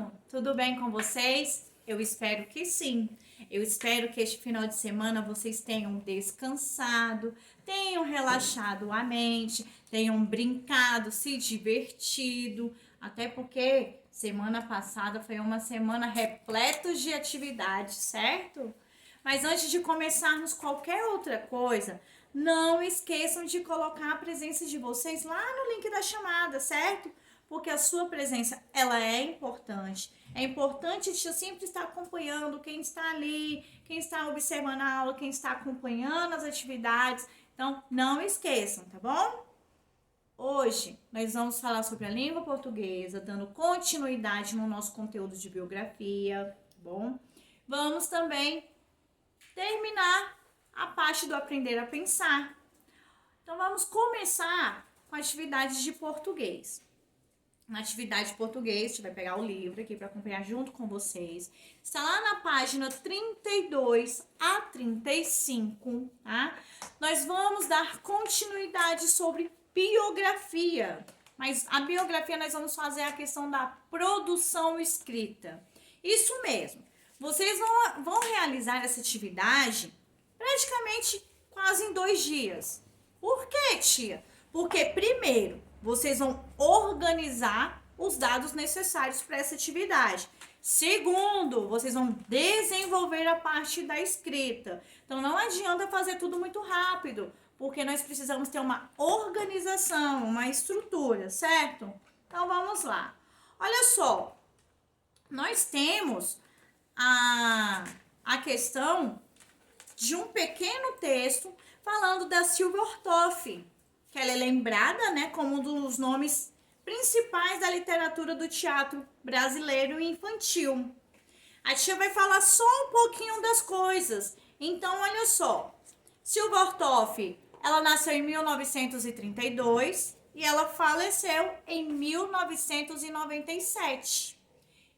ano? Tudo bem com vocês? Eu espero que sim. Eu espero que este final de semana vocês tenham descansado, tenham relaxado a mente, tenham brincado, se divertido, até porque semana passada foi uma semana repleta de atividades, certo? Mas antes de começarmos qualquer outra coisa, não esqueçam de colocar a presença de vocês lá no link da chamada, certo? Porque a sua presença, ela é importante. É importante te sempre estar acompanhando quem está ali, quem está observando a aula, quem está acompanhando as atividades. Então, não esqueçam, tá bom? Hoje, nós vamos falar sobre a língua portuguesa, dando continuidade no nosso conteúdo de biografia, tá bom? Vamos também terminar a parte do aprender a pensar. Então, vamos começar com atividades de português. Na atividade de português, a gente vai pegar o livro aqui para acompanhar junto com vocês. Está lá na página 32 a 35, tá? Nós vamos dar continuidade sobre biografia. Mas a biografia nós vamos fazer a questão da produção escrita. Isso mesmo. Vocês vão realizar essa atividade praticamente quase em 2 dias. Por quê, tia? Porque primeiro, vocês vão organizar os dados necessários para essa atividade. Segundo, vocês vão desenvolver a parte da escrita. Então, não adianta fazer tudo muito rápido, porque nós precisamos ter uma organização, uma estrutura, certo? Então, vamos lá. Olha só, nós temos a questão de um pequeno texto falando da Silvia Ortoff, que ela é lembrada, né, como um dos nomes principais da literatura do teatro brasileiro e infantil. A tia vai falar só um pouquinho das coisas. Então, olha só. Silvia Ortoff, ela nasceu em 1932 e ela faleceu em 1997.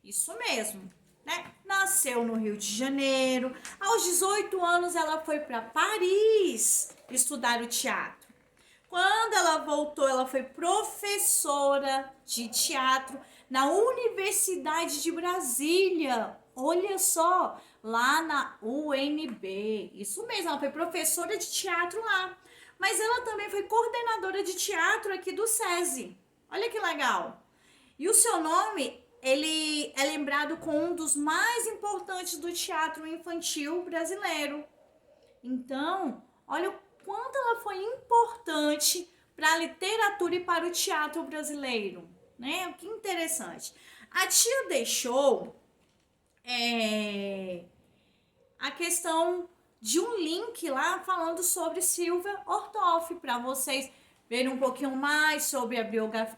Isso mesmo, né? Nasceu no Rio de Janeiro. Aos 18 anos, ela foi para Paris estudar o teatro. Quando ela voltou, ela foi professora de teatro na Universidade de Brasília. Olha só, lá na UNB. Isso mesmo, ela foi professora de teatro lá. Mas ela também foi coordenadora de teatro aqui do SESI. Olha que legal. E o seu nome, ele é lembrado como um dos mais importantes do teatro infantil brasileiro. Então, olha o quanto ela foi importante para a literatura e para o teatro brasileiro, né? Que interessante. A tia deixou a questão de um link lá falando sobre Silvia Ortoff, para vocês verem um pouquinho mais sobre a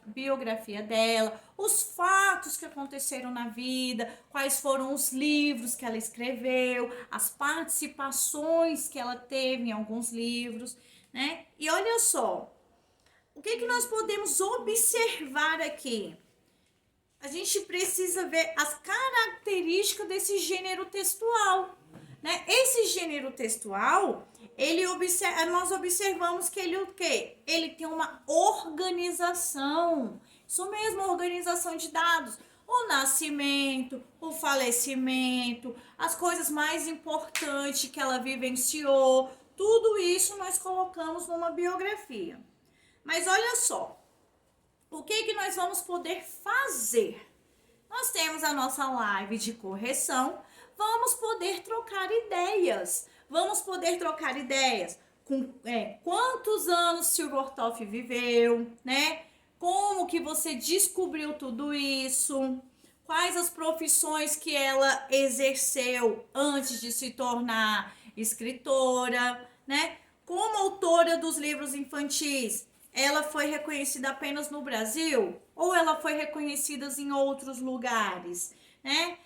biografia dela, os fatos que aconteceram na vida, quais foram os livros que ela escreveu, as participações que ela teve em alguns livros, né? E olha só, o que nós podemos observar aqui? A gente precisa ver as características desse gênero textual, né? Esse gênero textual, nós observamos que ele o quê? Ele tem uma organização. Isso mesmo, organização de dados. O nascimento, o falecimento, as coisas mais importantes que ela vivenciou, tudo isso nós colocamos numa biografia. Mas olha só, o que nós vamos poder fazer? Nós temos a nossa live de correção, vamos poder trocar ideias. Vamos poder trocar ideias com quantos anos Silvia Ortoff viveu, né? Como que você descobriu tudo isso? Quais as profissões que ela exerceu antes de se tornar escritora, né? Como autora dos livros infantis, ela foi reconhecida apenas no Brasil ou ela foi reconhecida em outros lugares, né?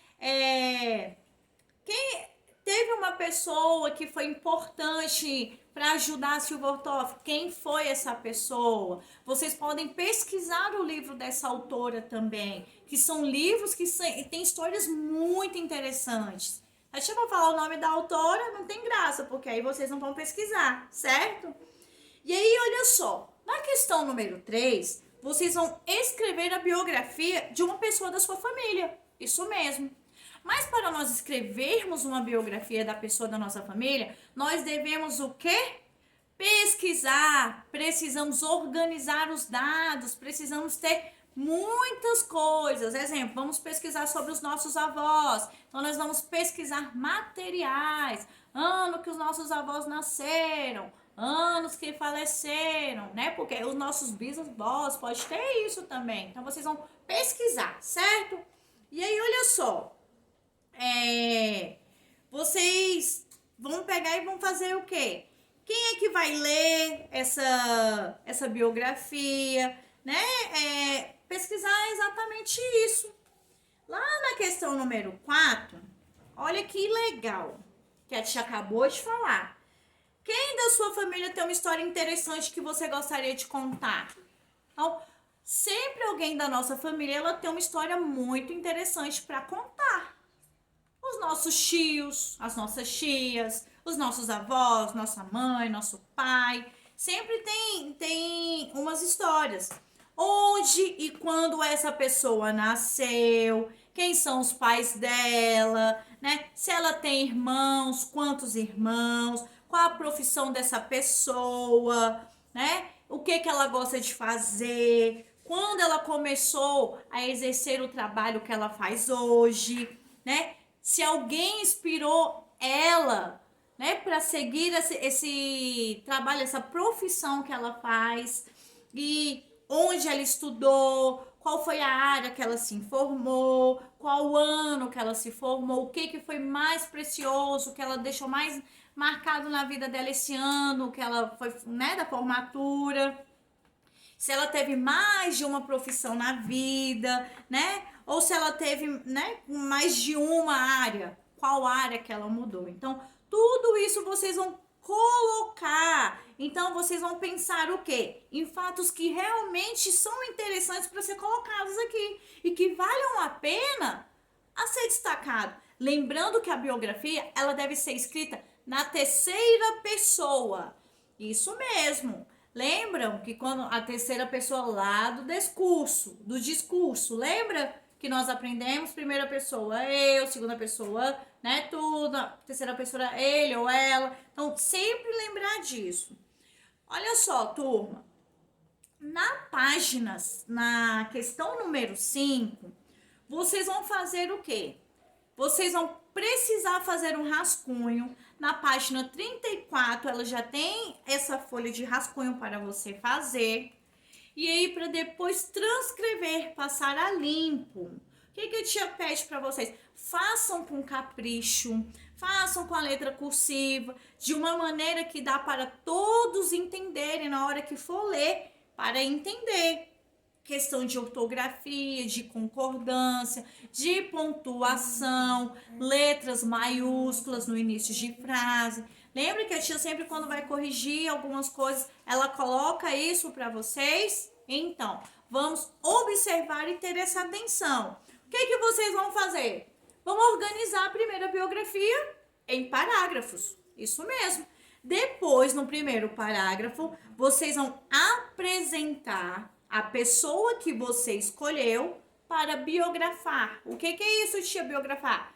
Teve uma pessoa que foi importante para ajudar a Silvia Ortoff. Quem foi essa pessoa? Vocês podem pesquisar o livro dessa autora também, que são livros que têm histórias muito interessantes. A gente vai falar o nome da autora, não tem graça, porque aí vocês não vão pesquisar, certo? E aí, olha só, na questão número 3, vocês vão escrever a biografia de uma pessoa da sua família. Isso mesmo. Mas para nós escrevermos uma biografia da pessoa da nossa família, nós devemos o quê? Pesquisar, precisamos organizar os dados, precisamos ter muitas coisas. Exemplo, vamos pesquisar sobre os nossos avós. Então, nós vamos pesquisar materiais, ano que os nossos avós nasceram, anos que faleceram, né? Porque os nossos bisavós pode ter isso também. Então, vocês vão pesquisar, certo? E aí, olha só, vocês vão pegar e vão fazer o quê? Quem é que vai ler essa biografia, né? Pesquisar exatamente isso. Lá na questão número 4, olha que legal, que a tia acabou de falar. Quem da sua família tem uma história interessante que você gostaria de contar? Então, sempre alguém da nossa família ela tem uma história muito interessante para contar. Os nossos tios, as nossas tias, os nossos avós, nossa mãe, nosso pai, sempre tem umas histórias. Onde e quando essa pessoa nasceu, quem são os pais dela, né? Se ela tem irmãos, quantos irmãos, qual a profissão dessa pessoa, né? O que ela gosta de fazer, quando ela começou a exercer o trabalho que ela faz hoje, né? Se alguém inspirou ela, né, para seguir esse trabalho, essa profissão que ela faz, e onde ela estudou, qual foi a área que ela se informou, qual ano que ela se formou, o que foi mais precioso, que ela deixou mais marcado na vida dela esse ano, que ela foi, né, da formatura. Se ela teve mais de uma profissão na vida, né? Ou se ela teve, né, mais de uma área, qual área que ela mudou. Então, tudo isso vocês vão colocar. Então, vocês vão pensar o quê? Em fatos que realmente são interessantes para ser colocados aqui e que valham a pena a ser destacado. Lembrando que a biografia, ela deve ser escrita na terceira pessoa. Isso mesmo. Lembram que quando a terceira pessoa lá do discurso, lembra que nós aprendemos primeira pessoa eu, segunda pessoa, né, tudo, terceira pessoa ele ou ela. Então, sempre lembrar disso. Olha só, turma, na questão número 5, vocês vão fazer o quê? Vocês vão precisar fazer um rascunho. Na página 34, ela já tem essa folha de rascunho para você fazer. E aí, para depois transcrever, passar a limpo. O que a tia pede para vocês? Façam com capricho, façam com a letra cursiva, de uma maneira que dá para todos entenderem na hora que for ler, para entender. Questão de ortografia, de concordância, de pontuação, letras maiúsculas no início de frase. Lembra que a tia sempre quando vai corrigir algumas coisas, ela coloca isso para vocês? Então, vamos observar e ter essa atenção. O que vocês vão fazer? Vamos organizar a primeira biografia em parágrafos. Isso mesmo. Depois, no primeiro parágrafo, vocês vão apresentar a pessoa que você escolheu para biografar. O que é isso, tia, biografar?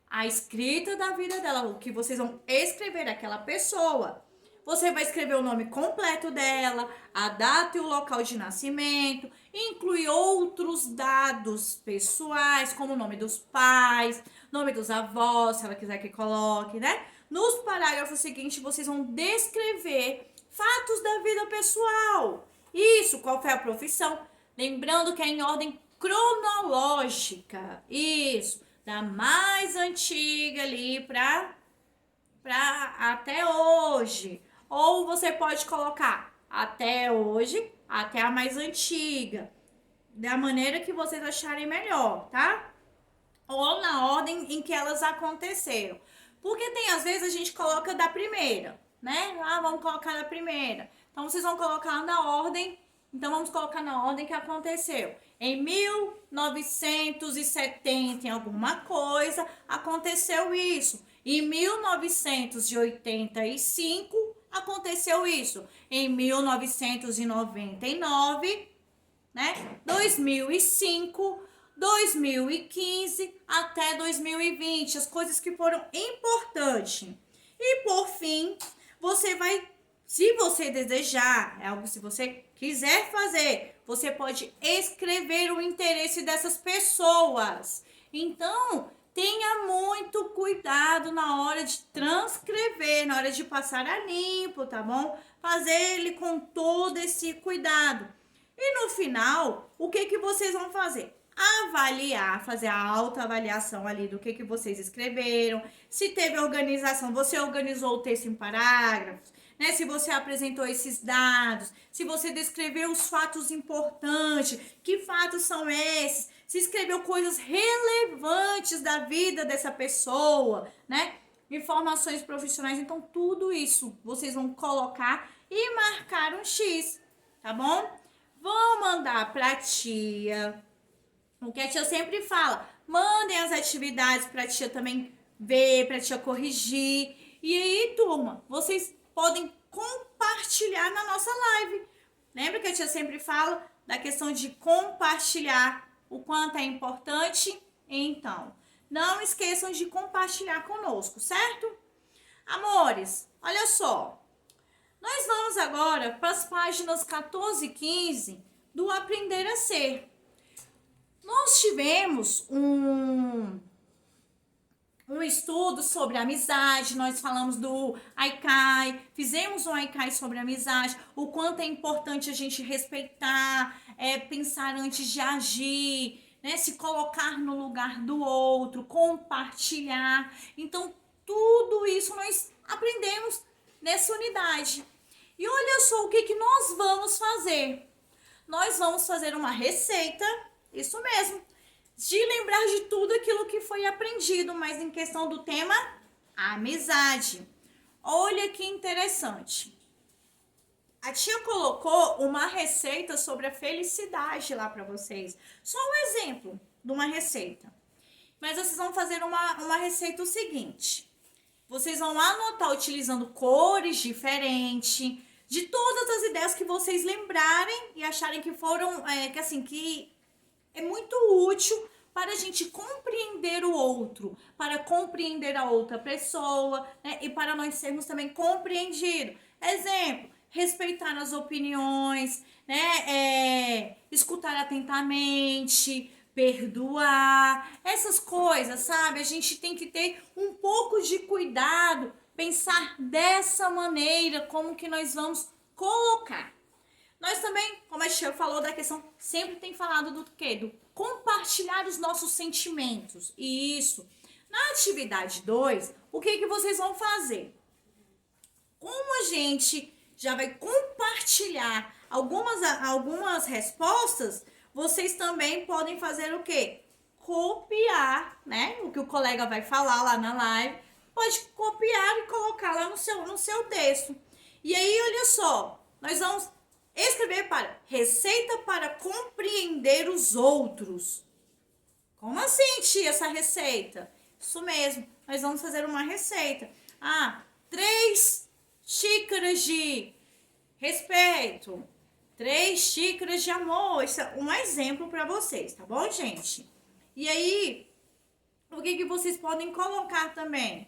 A escrita da vida dela, o que vocês vão escrever daquela pessoa. Você vai escrever o nome completo dela, a data e o local de nascimento, inclui outros dados pessoais, como o nome dos pais, nome dos avós, se ela quiser que coloque, né? Nos parágrafos seguintes, vocês vão descrever fatos da vida pessoal. Isso, qual foi a profissão? Lembrando que é em ordem cronológica. Isso, da mais antiga ali para até hoje. Ou você pode colocar até hoje, até a mais antiga. Da maneira que vocês acharem melhor, tá? Ou na ordem em que elas aconteceram. Porque tem, às vezes, a gente coloca da primeira, né? Ah, vamos colocar da primeira. Então, vocês vão colocar na ordem. Então, vamos colocar na ordem que aconteceu. Em 1970, em alguma coisa, aconteceu isso. Em 1985, aconteceu isso. Em 1999, né? 2005, 2015 até 2020, as coisas que foram importantes. E por fim, você vai, se você desejar, é algo se você quiser fazer, você pode escrever o interesse dessas pessoas. Então, tenha muito cuidado na hora de transcrever, na hora de passar a limpo, tá bom? Fazer ele com todo esse cuidado. E no final, o que vocês vão fazer? Avaliar, fazer a autoavaliação ali do que vocês escreveram. Se teve organização, você organizou o texto em parágrafos, né? Se você apresentou esses dados, se você descreveu os fatos importantes, que fatos são esses? Se escreveu coisas relevantes da vida dessa pessoa, né? Informações profissionais, então tudo isso vocês vão colocar e marcar um X, tá bom? Vão mandar pra tia. O que a tia sempre fala, mandem as atividades pra tia também ver, pra tia corrigir. E aí, turma, vocês podem compartilhar na nossa live. Lembra que a tia sempre fala da questão de compartilhar, o quanto é importante? Então, não esqueçam de compartilhar conosco, certo? Amores, olha só. Nós vamos agora para as páginas 14 e 15 do Aprender a Ser. Nós tivemos um estudo sobre amizade, nós falamos do Aikai, fizemos um Aikai sobre amizade, o quanto é importante a gente respeitar, pensar antes de agir, né? Se colocar no lugar do outro, compartilhar. Então, tudo isso nós aprendemos nessa unidade. E olha só o que nós vamos fazer. Nós vamos fazer uma receita, isso mesmo, de lembrar de tudo aquilo que foi aprendido, mas em questão do tema amizade. Olha que interessante. A tia colocou uma receita sobre a felicidade lá para vocês. Só um exemplo de uma receita. Mas vocês vão fazer uma receita o seguinte. Vocês vão anotar utilizando cores diferentes, de todas as ideias que vocês lembrarem e acharem que foram, que é muito útil para a gente compreender o outro, para compreender a outra pessoa, né? E para nós sermos também compreendidos. Exemplo, respeitar as opiniões, né? Escutar atentamente, perdoar, essas coisas, sabe? A gente tem que ter um pouco de cuidado, pensar dessa maneira, como que nós vamos colocar. Nós também, como a tia falou da questão, sempre tem falado do quê? Do compartilhar os nossos sentimentos. E isso. Na atividade 2, o que vocês vão fazer? Como a gente já vai compartilhar algumas respostas, vocês também podem fazer o quê? Copiar, né? O que o colega vai falar lá na live, pode copiar e colocar lá no seu texto. E aí, olha só, nós vamos escrever para receita para compreender os outros. Como assim, tia, essa receita? Isso mesmo, nós vamos fazer uma receita. 3 xícaras de respeito, 3 xícaras de amor. Isso é um exemplo para vocês, tá bom, gente? E aí, o que vocês podem colocar também?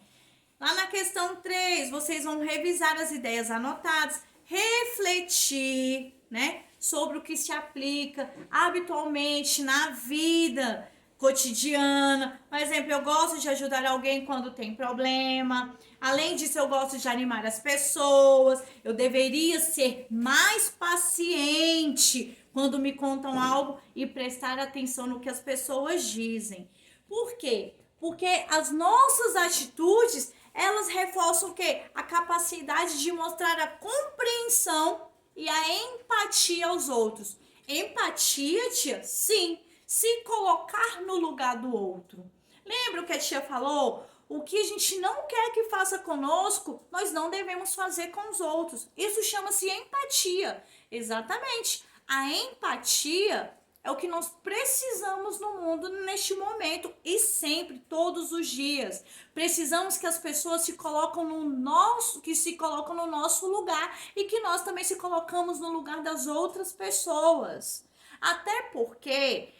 Lá na questão 3, vocês vão revisar as ideias anotadas, refletir, né, sobre o que se aplica habitualmente na vida cotidiana. Por exemplo, eu gosto de ajudar alguém quando tem problema. Além disso, eu gosto de animar as pessoas. Eu deveria ser mais paciente quando me contam algo e prestar atenção no que as pessoas dizem. Por quê? Porque as nossas atitudes, elas reforçam o quê? A capacidade de mostrar a compreensão e a empatia aos outros. Empatia, tia? Sim. Se colocar no lugar do outro. Lembra o que a tia falou? O que a gente não quer que faça conosco, nós não devemos fazer com os outros. Isso chama-se empatia. Exatamente. A empatia é o que nós precisamos no mundo neste momento e sempre, todos os dias. Precisamos que as pessoas se colocam no nosso lugar e que nós também se colocamos no lugar das outras pessoas. Até porque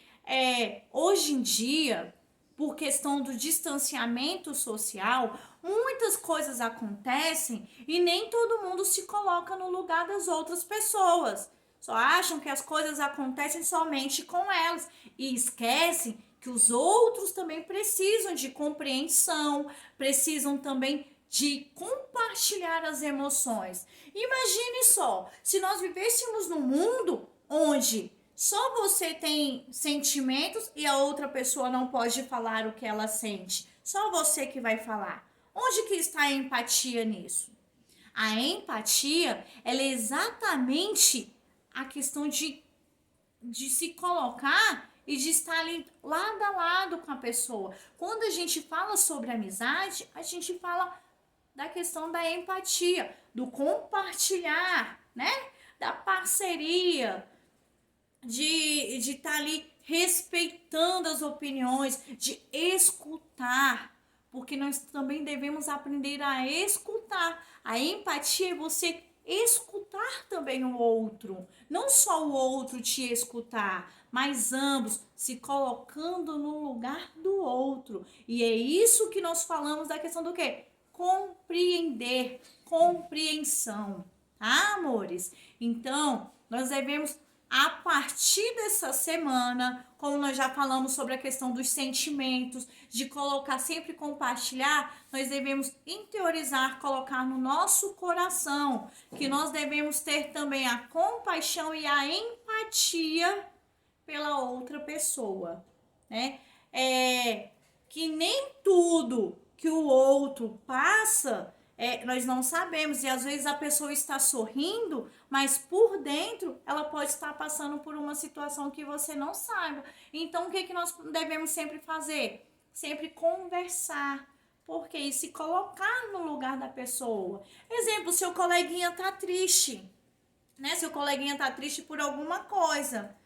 hoje em dia, por questão do distanciamento social, muitas coisas acontecem e nem todo mundo se coloca no lugar das outras pessoas. Só acham que as coisas acontecem somente com elas e esquecem que os outros também precisam de compreensão, precisam também de compartilhar as emoções. Imagine só, se nós vivêssemos num mundo onde só você tem sentimentos e a outra pessoa não pode falar o que ela sente, só você que vai falar. Onde que está a empatia nisso? A empatia, ela é exatamente a questão de se colocar e de estar ali lado a lado com a pessoa. Quando a gente fala sobre amizade, a gente fala da questão da empatia, do compartilhar, né? Da parceria, de estar ali respeitando as opiniões, de escutar, porque nós também devemos aprender a escutar. A empatia é você escutar também o outro, não só o outro te escutar, mas ambos se colocando no lugar do outro. E é isso que nós falamos da questão do quê? Compreender, compreensão, tá, amores? Então, nós devemos, a partir dessa semana, como nós já falamos sobre a questão dos sentimentos, de colocar sempre compartilhar, nós devemos interiorizar, colocar no nosso coração, que nós devemos ter também a compaixão e a empatia pela outra pessoa, né? Que nem tudo que o outro passa, nós não sabemos, e às vezes a pessoa está sorrindo, mas por dentro ela pode estar passando por uma situação que você não saiba. Então, o que nós devemos sempre fazer? Sempre conversar, porque e se colocar no lugar da pessoa. Exemplo, seu coleguinha tá triste, né? Seu coleguinha tá triste por alguma coisa.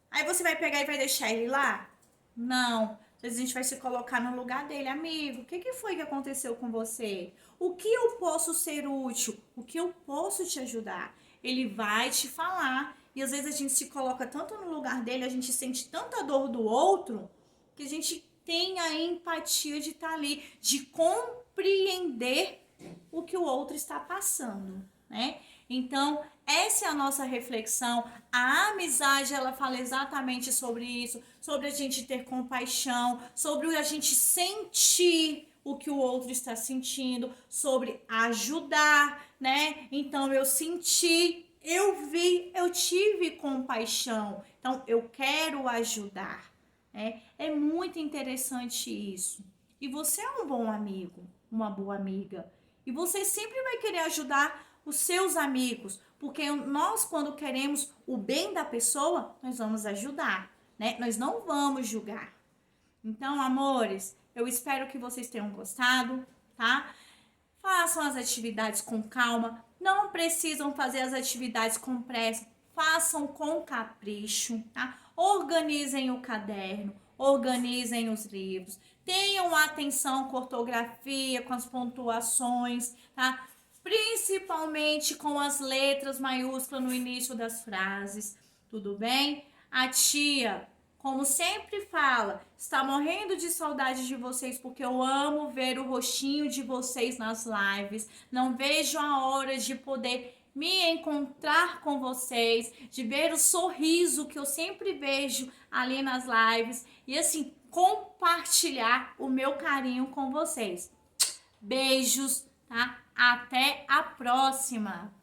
Aí você vai pegar e vai deixar ele lá? Não. Às vezes a gente vai se colocar no lugar dele. Amigo, o que foi que aconteceu com você? O que eu posso ser útil? O que eu posso te ajudar? Ele vai te falar. E às vezes a gente se coloca tanto no lugar dele, a gente sente tanta dor do outro, que a gente tem a empatia de estar ali, de compreender o que o outro está passando, né? Então, essa é a nossa reflexão. A amizade, ela fala exatamente sobre isso, sobre a gente ter compaixão, sobre a gente sentir o que o outro está sentindo, sobre ajudar, né? Então, eu senti, eu vi, eu tive compaixão. Então, eu quero ajudar, né? É muito interessante isso. E você é um bom amigo, uma boa amiga. E você sempre vai querer ajudar os seus amigos, porque nós, quando queremos o bem da pessoa, nós vamos ajudar, né? Nós não vamos julgar. Então, amores, eu espero que vocês tenham gostado, tá? Façam as atividades com calma, não precisam fazer as atividades com pressa, façam com capricho, tá? Organizem o caderno, organizem os livros, tenham atenção com a ortografia, com as pontuações, tá? Principalmente com as letras maiúsculas no início das frases, tudo bem? A tia, como sempre fala, está morrendo de saudade de vocês porque eu amo ver o rostinho de vocês nas lives. Não vejo a hora de poder me encontrar com vocês, de ver o sorriso que eu sempre vejo ali nas lives e assim compartilhar o meu carinho com vocês. Beijos, tá? Até a próxima!